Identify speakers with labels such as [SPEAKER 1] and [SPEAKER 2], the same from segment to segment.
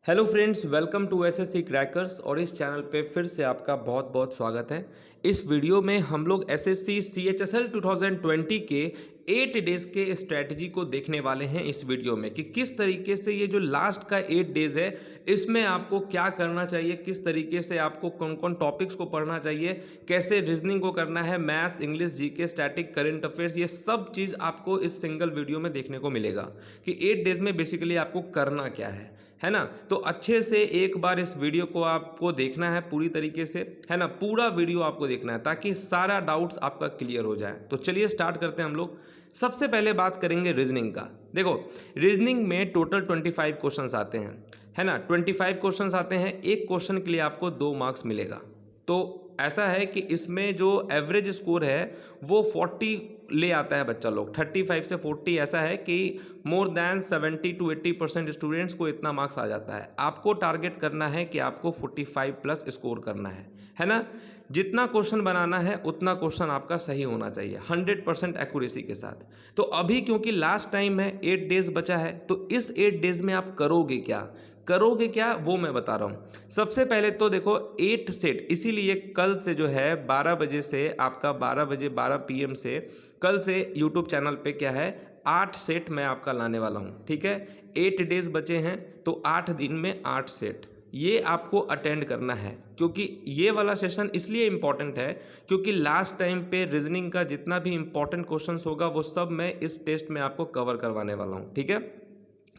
[SPEAKER 1] Hello friends, welcome to SSC crackers. और इस channel पे फिर से आपका बहुत बहुत स्वागत है। इस वीडियो में हम लोग एसएससी सीएचएसएल 2020 के 8 डेज़ के स्ट्रेटजी को देखने वाले हैं इस वीडियो में कि किस तरीके से ये जो लास्ट का 8 डेज़ है इसमें आपको क्या करना चाहिए, किस तरीके से आपको कौन कौन टॉपिक्स को पढ़ना चाहिए, कैसे रीजनिंग को करना है, maths, English, GK, static, current affairs, ये सब चीज़ आपको इस सिंगल वीडियो में देखने को मिलेगा कि 8 डेज़ में बेसिकली आपको करना क्या है ना। तो अच्छे से एक बार इस वीडियो को आपको देखना है पूरी तरीके से, है ना। पूरा वीडियो आपको देखना है ताकि सारा डाउट्स आपका क्लियर हो जाए। तो चलिए स्टार्ट करते हैं हम लोग। सबसे पहले बात करेंगे रीजनिंग का। देखो, रीजनिंग में टोटल 25 क्वेश्चंस आते हैं, है ना। 25 क्वेश्चंस आते हैं, एक क्वेश्चन के लिए आपको 2 मार्क्स मिलेगा। तो ऐसा है कि इसमें जो एवरेज स्कोर है वो 40 ले आता है बच्चा लोग। 35 से 40 ऐसा है कि मोर देन 70 to 80% स्टूडेंट्स को इतना मार्क्स आ जाता है। आपको टारगेट करना है कि आपको 45 प्लस स्कोर करना है ना। जितना क्वेश्चन बनाना है उतना क्वेश्चन आपका सही होना चाहिए 100% एक्यूरेसी के साथ। तो अभी क्योंकि लास्ट टाइम है, 8 डेज बचा है, तो इस 8 डेज में आप करोगे क्या वो मैं बता रहा हूँ। सबसे पहले तो देखो 8 सेट, इसीलिए कल से जो है 12 बजे से आपका 12 बजे 12 PM से कल से यूट्यूब चैनल पे क्या है 8 सेट मैं आपका लाने वाला हूँ। ठीक है, 8 डेज बचे हैं तो 8 दिन में 8 सेट ये आपको अटेंड करना है। क्योंकि ये वाला सेशन इसलिए इम्पॉर्टेंट है क्योंकि लास्ट टाइम पे रीजनिंग का जितना भी इम्पॉर्टेंट क्वेश्चंस होगा वो सब मैं इस टेस्ट में आपको कवर करवाने वाला हूँ। ठीक है,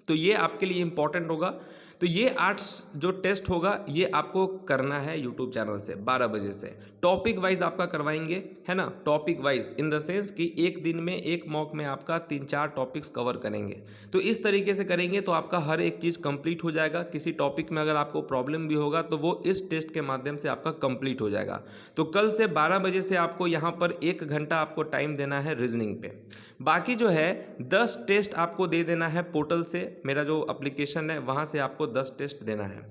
[SPEAKER 1] तो ये आपके लिए इम्पॉर्टेंट होगा। तो ये 8 जो टेस्ट होगा ये आपको करना है यूट्यूब चैनल से 12 बजे से। टॉपिक वाइज आपका करवाएंगे, है ना। Topic wise in the sense कि एक दिन में एक मॉक में आपका 3-4 टॉपिक्स कवर करेंगे। तो इस तरीके से करेंगे तो आपका हर एक चीज़ कंप्लीट हो जाएगा। किसी टॉपिक में अगर आपको प्रॉब्लम भी होगा तो वो इस टेस्ट के माध्यम से आपका कंप्लीट हो जाएगा। तो कल से 12 बजे से आपको यहाँ पर 1 घंटा आपको टाइम देना है रीजनिंग पे। बाकी जो है 10 टेस्ट आपको दे देना है पोर्टल से, मेरा जो एप्लीकेशन है वहाँ से आपको 10 टेस्ट देना है।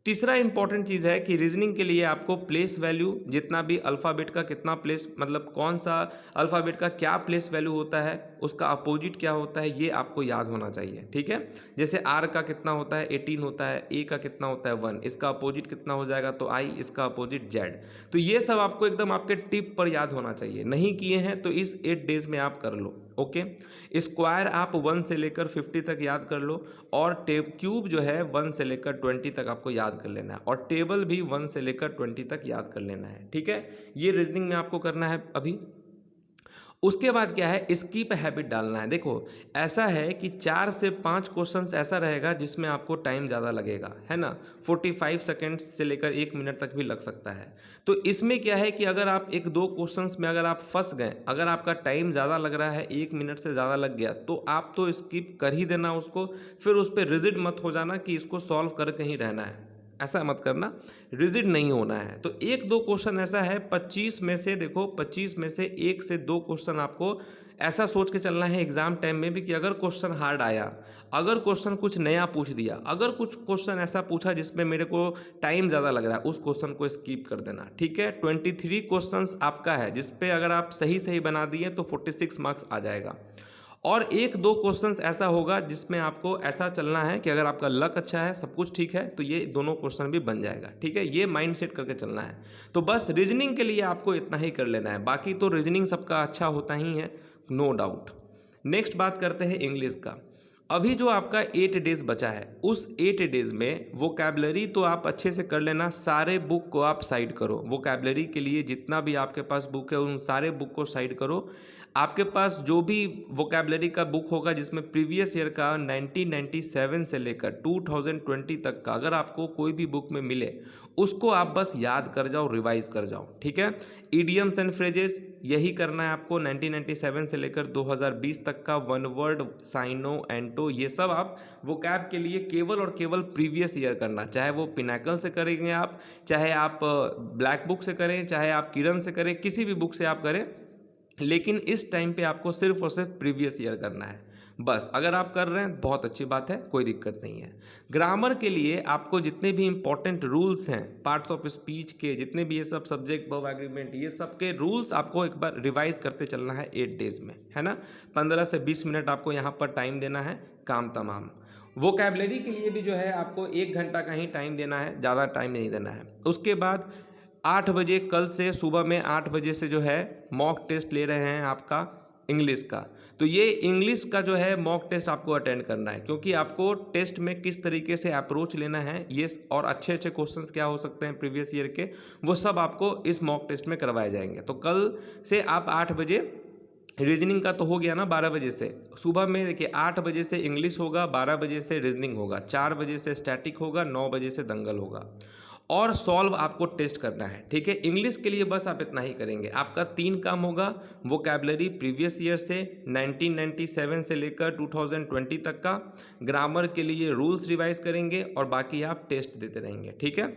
[SPEAKER 1] तीसरा इंपॉर्टेंट चीज़ है कि रीजनिंग के लिए आपको प्लेस वैल्यू, जितना भी अल्फ़ाबेट का कितना प्लेस, मतलब कौन सा अल्फ़ाबेट का क्या प्लेस वैल्यू होता है, उसका अपोजिट क्या होता है, ये आपको याद होना चाहिए। ठीक है, जैसे आर का कितना होता है 18 होता है, ए का कितना होता है 1, इसका अपोजिट कितना हो जाएगा तो आई, इसका अपोजिट जेड। तो ये सब आपको एकदम आपके टिप पर याद होना चाहिए। नहीं किए हैं तो इस 8 डेज में आप कर लो। ओके, स्क्वायर आप 1 से लेकर 50 तक याद कर लो, और क्यूब जो है 1 से लेकर 20 तक आपको याद कर लेना है, और टेबल भी 1 से लेकर 20 तक याद कर लेना है। ठीक है, ये रीजनिंग में आपको करना है अभी। उसके बाद क्या है, स्किप हैबिट डालना है। देखो, ऐसा है कि 4 से 5 क्वेश्चंस ऐसा रहेगा जिसमें आपको टाइम ज़्यादा लगेगा, है ना। 45 सेकेंड्स से लेकर 1 मिनट तक भी लग सकता है। तो इसमें क्या है कि अगर आप 1-2 क्वेश्चंस में अगर आप फंस गए, अगर आपका टाइम ज़्यादा लग रहा है, 1 मिनट से ज़्यादा लग गया, तो आप तो स्किप कर ही देना उसको। फिर उस पर रिजिड मत हो जाना कि इसको सॉल्व करके ही रहना है, ऐसा मत करना, रिजिड नहीं होना है। तो 1-2 क्वेश्चन ऐसा है, 25 में से देखो 25 में से 1 से 2 क्वेश्चन आपको ऐसा सोच के चलना है एग्जाम टाइम में भी कि अगर क्वेश्चन हार्ड आया, अगर क्वेश्चन कुछ नया पूछ दिया, अगर कुछ क्वेश्चन ऐसा पूछा जिसमें मेरे को टाइम ज़्यादा लग रहा है, उस क्वेश्चन को स्किप कर देना। ठीक है, 23 क्वेश्चंस आपका है जिस पे अगर आप सही सही बना दिए तो 46 मार्क्स आ जाएगा। और 1-2 क्वेश्चंस ऐसा होगा जिसमें आपको ऐसा चलना है कि अगर आपका लक अच्छा है, सब कुछ ठीक है, तो ये दोनों क्वेश्चन भी बन जाएगा। ठीक है, ये माइंड सेट करके चलना है। तो बस रीजनिंग के लिए आपको इतना ही कर लेना है, बाकी तो रीजनिंग सबका अच्छा होता ही है, नो डाउट। नेक्स्ट बात करते हैं इंग्लिश का। अभी जो आपका 8 डेज बचा है, उस 8 डेज में वोकैबलरी तो आप अच्छे से कर लेना। सारे बुक को आप साइड करो, वोकैबलरी के लिए जितना भी आपके पास बुक है उन सारे बुक को साइड करो। आपके पास जो भी वोकैबलरी का बुक होगा जिसमें प्रीवियस ईयर का 1997 से लेकर 2020 तक का अगर आपको कोई भी बुक में मिले, उसको आप बस याद कर जाओ, रिवाइज कर जाओ। ठीक है, इडियम्स एंड फ्रेजेस यही करना है आपको 1997 से लेकर 2020 तक का। वन वर्ड, साइनो, एंटो, ये सब आप वोकैब के लिए केवल और केवल प्रीवियस ईयर करना। चाहे वो पिनाकल से करेंगे आप, चाहे आप ब्लैक बुक से करें, चाहे आप किरण से करें, किसी भी बुक से आप करें, लेकिन इस टाइम पे आपको सिर्फ और सिर्फ प्रीवियस ईयर करना है बस। अगर आप कर रहे हैं बहुत अच्छी बात है, कोई दिक्कत नहीं है। ग्रामर के लिए आपको जितने भी इंपॉर्टेंट रूल्स हैं, पार्ट्स ऑफ स्पीच के जितने भी ये सब सब्जेक्ट, वर्ब, एग्रीमेंट, ये सब के रूल्स आपको एक बार रिवाइज करते चलना है 8 डेज में, है ना। 15 से 20 मिनट आपको यहाँ पर टाइम देना है, काम तमाम। वोकैबलरी के लिए भी जो है आपको 1 घंटा का ही टाइम देना है, ज़्यादा टाइम नहीं देना है। उसके बाद 8 बजे, कल से सुबह में 8 बजे से जो है मॉक टेस्ट ले रहे हैं आपका इंग्लिश का। तो ये इंग्लिश का जो है मॉक टेस्ट आपको अटेंड करना है, क्योंकि आपको टेस्ट में किस तरीके से अप्रोच लेना है ये और अच्छे अच्छे क्वेश्चंस क्या हो सकते हैं प्रीवियस ईयर के, वो सब आपको इस मॉक टेस्ट में करवाए जाएंगे। तो कल से आप 8 बजे, रीजनिंग का तो हो गया ना 12 बजे से, सुबह में देखिए 8 बजे से इंग्लिश होगा, 12 बजे से रीजनिंग होगा, 4 बजे से स्टैटिक होगा, 9 बजे से दंगल होगा और सॉल्व आपको टेस्ट करना है। ठीक है, इंग्लिश के लिए बस आप इतना ही करेंगे। आपका 3 काम होगा, वोकैबलरी प्रीवियस ईयर से 1997 से लेकर 2020 तक का, ग्रामर के लिए रूल्स रिवाइज करेंगे और बाकी आप टेस्ट देते रहेंगे। ठीक है,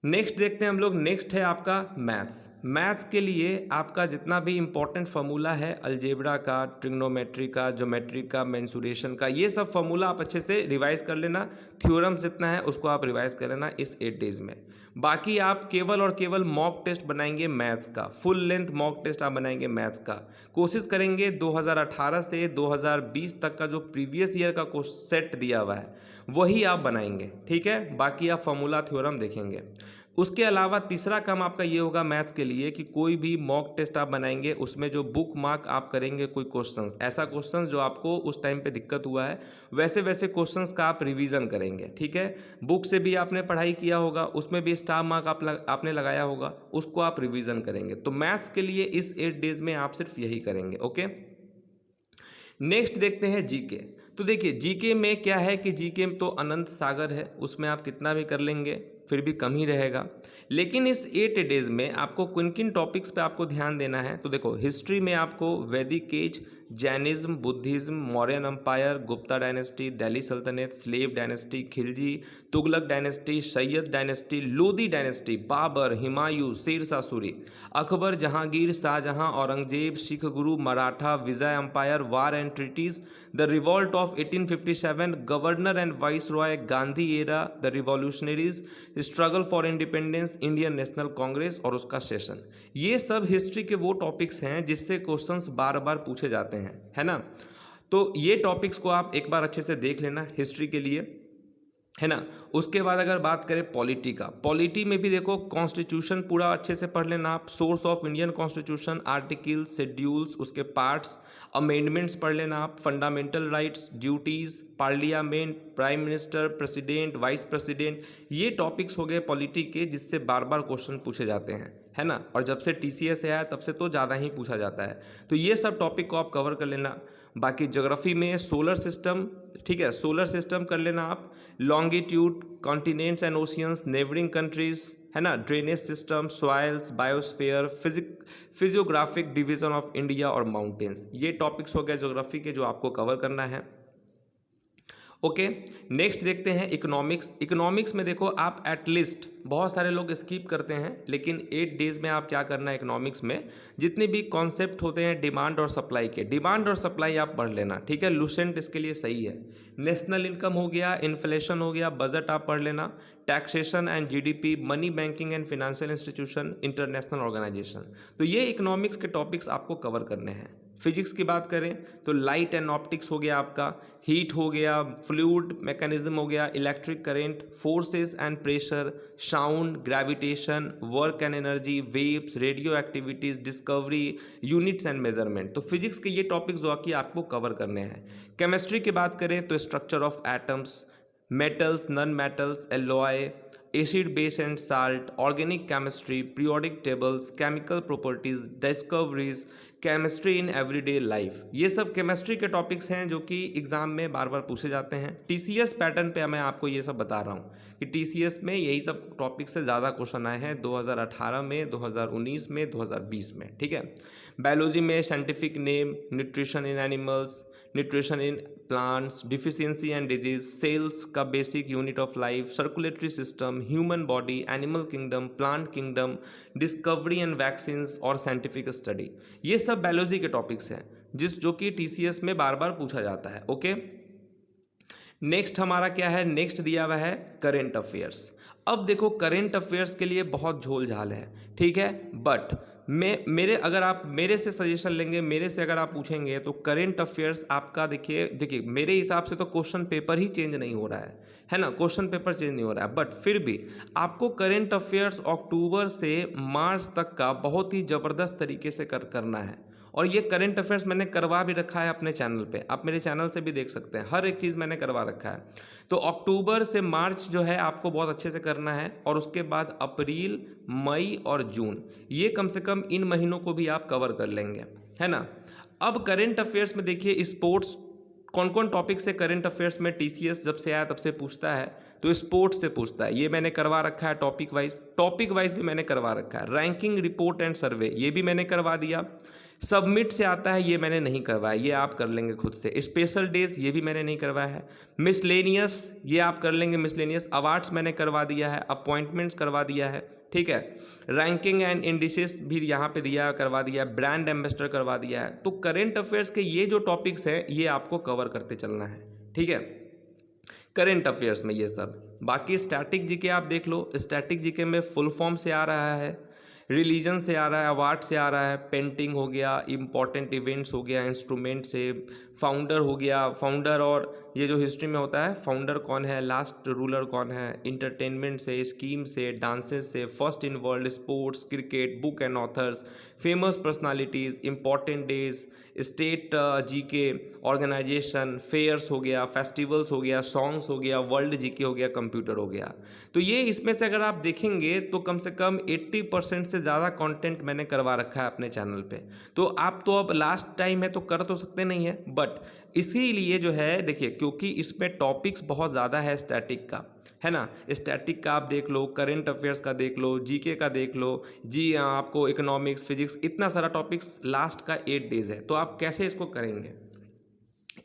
[SPEAKER 1] नेक्स्ट देखते हैं हम लोग। नेक्स्ट है आपका मैथ्स। मैथ्स के लिए आपका जितना भी इंपॉर्टेंट फार्मूला है अलजेब्रा का, ट्रिग्नोमेट्री का, ज्योमेट्री का, मेंसुरेशन का, ये सब फार्मूला आप अच्छे से रिवाइज कर लेना। थ्योरम्स जितना है उसको आप रिवाइज कर लेना इस 8 डेज में। बाकी आप केवल और केवल मॉक टेस्ट बनाएंगे मैथ्स का, फुल लेंथ मॉक टेस्ट आप बनाएंगे मैथ्स का। कोशिश करेंगे 2018 से 2020 तक का जो प्रीवियस ईयर का सेट दिया हुआ है वही आप बनाएंगे। ठीक है, बाकी आप फार्मूला थ्योरम देखेंगे। उसके अलावा तीसरा काम आपका ये होगा मैथ्स के लिए कि कोई भी मॉक टेस्ट आप बनाएंगे उसमें जो बुक मार्क आप करेंगे, कोई क्वेश्चंस, ऐसा क्वेश्चंस जो आपको उस टाइम पे दिक्कत हुआ है वैसे वैसे क्वेश्चंस का आप रिवीजन करेंगे। ठीक है, बुक से भी आपने पढ़ाई किया होगा, उसमें भी स्टार मार्क आपने लगाया होगा, उसको आप रिवीजन करेंगे। तो मैथ्स के लिए इस 8 डेज में आप सिर्फ यही करेंगे। ओके, नेक्स्ट देखते हैं जीके। तो देखिए जीके में क्या है कि जीके तो अनंत सागर है, उसमें आप कितना भी कर लेंगे फिर भी कम ही रहेगा। लेकिन इस 8 डेज में आपको किन किन टॉपिक्स पे आपको ध्यान देना है, तो देखो हिस्ट्री में आपको Vedic age, Jainism, Buddhism, Mauryan empire, Gupta dynasty, Delhi Sultanate, slave dynasty, Khilji, Tughlaq dynasty, Sayyid dynasty, Lodi dynasty, Babur, Humayun, Sher Shah Suri, Akbar, Jahangir, Shahjahan, Aurangzeb, Sikh guru, Maratha, Vijay empire, war and treaties, the revolt of 1857, governor and viceroy, Gandhi era, the revolutionaries, struggle for independence, Indian national Congress और उसका सेशन। ये सब हिस्ट्री के वो टॉपिक्स हैं जिससे क्वेश्चंस बार बार पूछे जाते हैं, है ना। तो ये टॉपिक्स को आप एक बार अच्छे से देख लेना हिस्ट्री के लिए, है ना। उसके बाद अगर बात करें पॉलिटी का, पॉलिटी में भी देखो कॉन्स्टिट्यूशन पूरा अच्छे से पढ़ लेना आप, source of Indian constitution, articles, schedules, उसके पार्ट्स, अमेंडमेंट्स पढ़ लेना आप, fundamental rights, duties, parliament, prime minister, president, vice president, ये टॉपिक्स हो गए पॉलिटी के जिससे बार बार क्वेश्चन पूछे जाते हैं, है ना। और जब से TCS आया तब से तो ज़्यादा ही पूछा जाता है, तो ये सब टॉपिक को आप कवर कर लेना। बाकी ज्योग्राफी में सोलर सिस्टम, ठीक है, सोलर सिस्टम कर लेना आप, longitude, continents and oceans, neighbouring countries, है ना, drainage system, soils, biosphere, physiographic division of India और माउंटेन्स, ये टॉपिक्स हो गए ज्योग्राफी के जो आपको कवर करना है। ओके, नेक्स्ट देखते हैं इकोनॉमिक्स। इकोनॉमिक्स में देखो आप एटलीस्ट, बहुत सारे लोग स्किप करते हैं, लेकिन 8 डेज में आप क्या करना है इकोनॉमिक्स में, जितने भी कॉन्सेप्ट होते हैं डिमांड और सप्लाई के, डिमांड और सप्लाई आप पढ़ लेना। ठीक है, लूसेंट इसके लिए सही है। नेशनल इनकम हो गया, इन्फ्लेशन हो गया, बजट आप पढ़ लेना, taxation and GDP, money, banking and financial institution, international organization. तो ये इकोनॉमिक्स के टॉपिक्स आपको कवर करने हैं। फिजिक्स की बात करें तो लाइट एंड ऑप्टिक्स हो गया आपका, हीट हो गया, फ्लूइड मैकेनिज्म हो गया, electric current, forces and pressure, sound, gravitation, work and energy, waves, radio activities, discovery, units and measurement. तो फिजिक्स के ये टॉपिक्स जो कि आपको कवर करने हैं। केमिस्ट्री की बात करें तो structure of atoms, metals, non metals, alloy, acid, base and salt, organic chemistry, periodic tables, chemical properties, discoveries, chemistry in everyday life, ये सब केमिस्ट्री के टॉपिक्स हैं जो कि एग्जाम में बार बार पूछे जाते हैं। TCS पैटर्न पे मैं आपको ये सब बता रहा हूँ कि TCS में यही सब टॉपिक से ज़्यादा क्वेश्चन आए हैं 2018 में, 2019 में, 2020 में। ठीक है, बायोलॉजी में scientific name, nutrition in animals, nutrition in plants, deficiency and disease, cells का basic unit of life, circulatory system, human body, animal kingdom, plant kingdom, discovery and vaccine और साइंटिफिक स्टडी, ये सब बायोलॉजी के topics हैं जो कि TCS में बार बार पूछा जाता है। ओके, नेक्स्ट हमारा क्या है, नेक्स्ट दिया हुआ है करेंट अफेयर्स। अब देखो करेंट अफेयर्स के लिए बहुत झोल झाल है, ठीक है, बट मेरे अगर आप मेरे से सजेशन लेंगे, मेरे से अगर आप पूछेंगे तो करेंट अफेयर्स आपका देखिए मेरे हिसाब से तो क्वेश्चन पेपर ही चेंज नहीं हो रहा है ना, क्वेश्चन पेपर चेंज नहीं हो रहा है, बट फिर भी आपको करेंट अफेयर्स अक्टूबर से मार्च तक का बहुत ही ज़बरदस्त तरीके से करना है। और ये करंट अफेयर्स मैंने करवा भी रखा है अपने चैनल पे, आप मेरे चैनल से भी देख सकते हैं, हर एक चीज़ मैंने करवा रखा है। तो अक्टूबर से मार्च जो है आपको बहुत अच्छे से करना है, और उसके बाद अप्रैल, मई और जून, ये कम से कम इन महीनों को भी आप कवर कर लेंगे, है ना। अब करंट अफेयर्स में देखिए स्पोर्ट्स, कौन कौन टॉपिक से करंट अफेयर्स में टीसीएस जब से आया तब से पूछता है, तो स्पोर्ट्स से पूछता है, ये मैंने करवा रखा है टॉपिक वाइज भी मैंने करवा रखा है। रैंकिंग रिपोर्ट एंड सर्वे ये भी मैंने करवा दिया। सबमिट से आता है, ये मैंने नहीं करवाया, ये आप कर लेंगे खुद से। स्पेशल डेज ये भी मैंने नहीं करवाया है। मिसलेनियस ये आप कर लेंगे, मिसलेनियस अवार्ड्स मैंने करवा दिया है, अपॉइंटमेंट्स करवा दिया है, ठीक है। रैंकिंग एंड इंडिसेस भी यहाँ पे दिया करवा दिया, ब्रांड एम्बेसडर करवा दिया है। तो करेंट अफेयर्स के ये जो टॉपिक्स हैं ये आपको कवर करते चलना है, ठीक है, करेंट अफेयर्स में ये सब। बाकी स्टैटिक जीके आप देख लो, स्टैटिक जीके में फुल फॉर्म से आ रहा है, रिलीजन से आ रहा है, अवार्ड से आ रहा है, पेंटिंग हो गया, इम्पॉर्टेंट इवेंट्स हो गया, इंस्ट्रूमेंट से, फाउंडर हो गया, फाउंडर और ये जो हिस्ट्री में होता है फाउंडर कौन है, लास्ट रूलर कौन है, इंटरटेनमेंट से, स्कीम से, डांसेस से, first in world, sports, cricket, book and authors, famous personalities, important days, state GK, organization, fairs हो गया, फेस्टिवल्स हो गया, सॉन्ग्स हो गया, वर्ल्ड जीके हो गया, कंप्यूटर हो गया। तो ये इसमें से अगर आप देखेंगे तो कम से कम 80% से ज़्यादा कंटेंट मैंने करवा रखा है अपने चैनल पे। तो आप तो अब लास्ट टाइम है तो कर तो सकते नहीं है, बट इसीलिए जो है देखिए, क्योंकि इसमें टॉपिक्स बहुत ज़्यादा है स्टैटिक का, है ना। स्टैटिक का आप देख लो, करेंट अफेयर्स का देख लो, जीके का देख लो, जी आपको इकोनॉमिक्स, फिजिक्स, इतना सारा टॉपिक्स लास्ट का 8 डेज है, तो आप कैसे इसको करेंगे।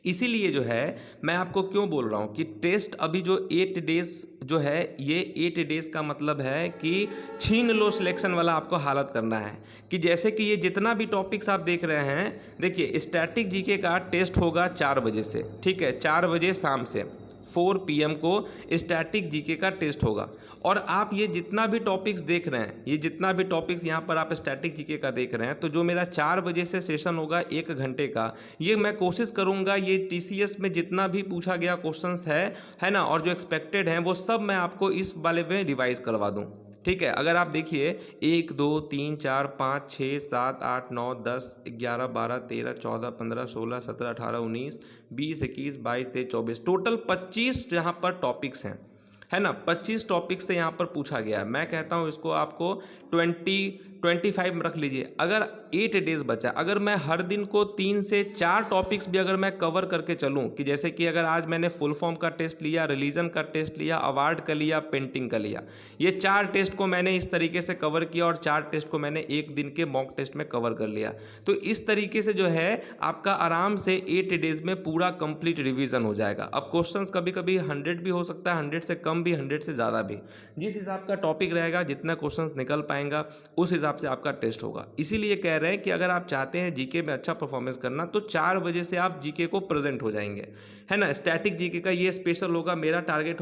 [SPEAKER 1] इसीलिए जो है मैं आपको क्यों बोल रहा हूँ कि टेस्ट अभी जो 8 डेज जो है, ये 8 डेज का मतलब है कि छीन लो सिलेक्शन वाला आपको हालत करना है। कि जैसे कि ये जितना भी टॉपिक्स आप देख रहे हैं, देखिए स्टैटिक जीके का टेस्ट होगा 4 बजे से, ठीक है, 4 बजे शाम से 4 PM को स्टैटिक जीके का टेस्ट होगा। और आप ये जितना भी टॉपिक्स देख रहे हैं, ये जितना भी टॉपिक्स यहाँ पर आप स्टैटिक जीके का देख रहे हैं, तो जो मेरा 4 बजे से सेशन होगा 1 घंटे का, ये मैं कोशिश करूँगा ये टीसीएस में जितना भी पूछा गया क्वेश्चंस है ना, और जो एक्सपेक्टेड हैं वो सब मैं आपको इस वाले में रिवाइज करवा दूँ, ठीक है। अगर आप देखिए 1 2 3 4 5 6 7 8 9 10 11 12 13 14 15 16 17 18 19 20 21 22 23 24 टोटल 25 यहाँ पर टॉपिक्स हैं, है ना। 25 टॉपिक से यहाँ पर पूछा गया है। मैं कहता हूँ इसको आपको 25 रख लीजिए। अगर 8 डेज बचा, अगर मैं हर दिन को 3 से 4 टॉपिक्स भी अगर मैं कवर करके चलूँ, कि जैसे कि अगर आज मैंने फुल फॉर्म का टेस्ट लिया, रिलीजन का टेस्ट लिया, अवार्ड का लिया, पेंटिंग का लिया, ये 4 टेस्ट को मैंने इस तरीके से कवर किया और 4 टेस्ट को मैंने एक दिन के मॉक टेस्ट में कवर कर लिया, तो इस तरीके से जो है आपका आराम से 8 डेज में पूरा कंप्लीट रिवीजन हो जाएगा। अब क्वेश्चंस कभी कभी 100 भी हो सकता है, 100 से कम भी, 100 से ज़्यादा भी, जिस हिसाब का टॉपिक रहेगा, जितना क्वेश्चंस निकल पाएंगा उस हिसाब से आपका टेस्ट होगा। इसीलिए कह रहे हैं कि अगर आप चाहते हैं जीके में अच्छा परफॉर्मेंस करना, तो 4 बजे से आप जीके को प्रेजेंट हो जाएंगे, है ना। स्टैटिक जीके का ये स्पेशल होगा, मेरा टारगेट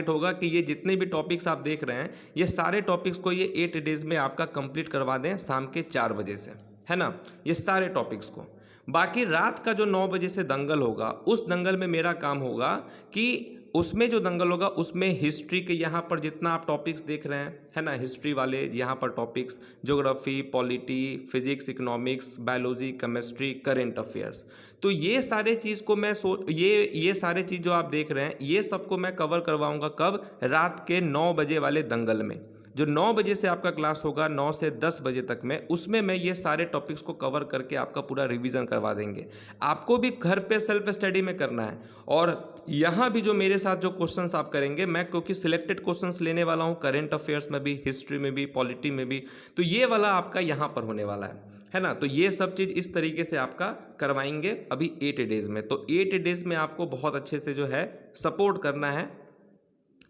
[SPEAKER 1] होगा कि ये जितने भी टॉपिक्स आप देख रहे हैं, ये सारे टॉपिक्स को ये 8 डेज में आपका कंप्लीट करवा दें शाम के 4 बजे से, है ना, ये सारे टॉपिक्स को। बाकी रात का जो 9 बजे से दंगल होगा, उस दंगल में मेरा काम होगा कि उसमें जो दंगल होगा उसमें हिस्ट्री के यहाँ पर जितना आप टॉपिक्स देख रहे हैं, है ना, हिस्ट्री वाले यहाँ पर topics, geography, polity, physics, economics, biology, chemistry, current affairs, तो ये सारे चीज़ को मैं ये सारे चीज़ जो आप देख रहे हैं, ये सबको मैं कवर करवाऊंगा कब, रात के 9 बजे वाले दंगल में। जो 9 बजे से आपका क्लास होगा 9 से 10 बजे तक में, उसमें मैं ये सारे टॉपिक्स को कवर करके आपका पूरा रिवीजन करवा देंगे। आपको भी घर पे सेल्फ स्टडी में करना है, और यहाँ भी जो मेरे साथ जो क्वेश्चंस आप करेंगे, मैं क्योंकि सिलेक्टेड क्वेश्चंस लेने वाला हूँ, करेंट अफेयर्स में भी, हिस्ट्री में भी, पॉलिटी में भी, तो ये वाला आपका यहाँ पर होने वाला है ना। तो ये सब चीज़ इस तरीके से आपका करवाएंगे अभी 8 डेज में। तो 8 डेज में आपको बहुत अच्छे से जो है सपोर्ट करना है,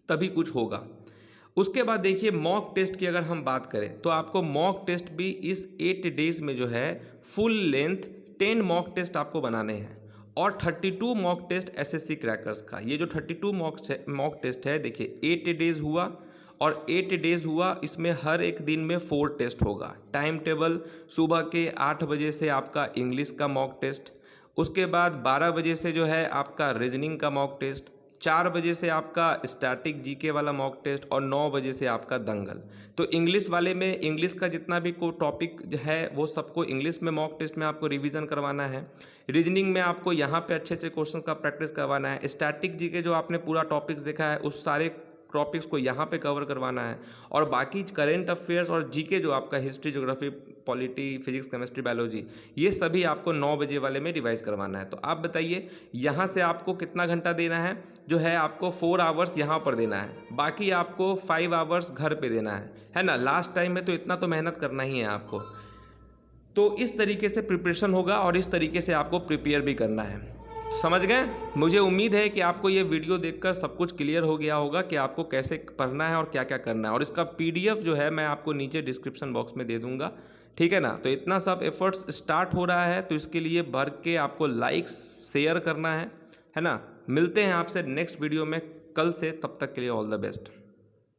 [SPEAKER 1] तभी कुछ होगा। उसके बाद देखिए मॉक टेस्ट की अगर हम बात करें, तो आपको मॉक टेस्ट भी इस 8 डेज में जो है फुल लेंथ 10 मॉक टेस्ट आपको बनाने हैं, और 32 मॉक टेस्ट एसएससी क्रैकर्स का। ये जो 32 मॉक टेस्ट है, देखिए 8 डेज हुआ, और 8 डेज़ हुआ, इसमें हर एक दिन में 4 टेस्ट होगा। टाइम टेबल सुबह के 8 बजे से आपका इंग्लिश का मॉक टेस्ट, उसके बाद 12 बजे से जो है आपका रीजनिंग का मॉक टेस्ट, 4 बजे से आपका स्टैटिक जीके वाला मॉक टेस्ट और 9 बजे से आपका दंगल। तो इंग्लिश वाले में इंग्लिश का जितना भी को टॉपिक है वो सबको इंग्लिश में मॉक टेस्ट में आपको रिवीजन करवाना है। रीजनिंग में आपको यहाँ पे अच्छे अच्छे क्वेश्चन का प्रैक्टिस करवाना है। स्टैटिक जीके जो आपने पूरा टॉपिक्स देखा है उस सारे टॉपिक्स को यहाँ पे कवर करवाना है। और बाकी करेंट अफेयर्स और जीके जो आपका history, geography, polity, physics, chemistry, biology, ये सभी आपको 9 बजे वाले में रिवाइज करवाना है। तो आप बताइए यहाँ से आपको कितना घंटा देना है? जो है आपको 4 आवर्स यहाँ पर देना है, बाकी आपको 5 आवर्स घर पे देना है ना। लास्ट टाइम में तो इतना तो मेहनत करना ही है आपको। तो इस तरीके से प्रिपरेशन होगा और इस तरीके से आपको प्रिपेयर भी करना है। समझ गए? मुझे उम्मीद है कि आपको ये वीडियो देखकर सब कुछ क्लियर हो गया होगा कि आपको कैसे पढ़ना है और क्या क्या करना है। और इसका PDF जो है मैं आपको नीचे डिस्क्रिप्शन बॉक्स में दे दूंगा, ठीक है ना। तो इतना सब एफर्ट्स स्टार्ट हो रहा है, तो इसके लिए भर के आपको लाइक शेयर करना है ना। मिलते हैं आपसे नेक्स्ट वीडियो में कल से, तब तक के लिए ऑल द बेस्ट।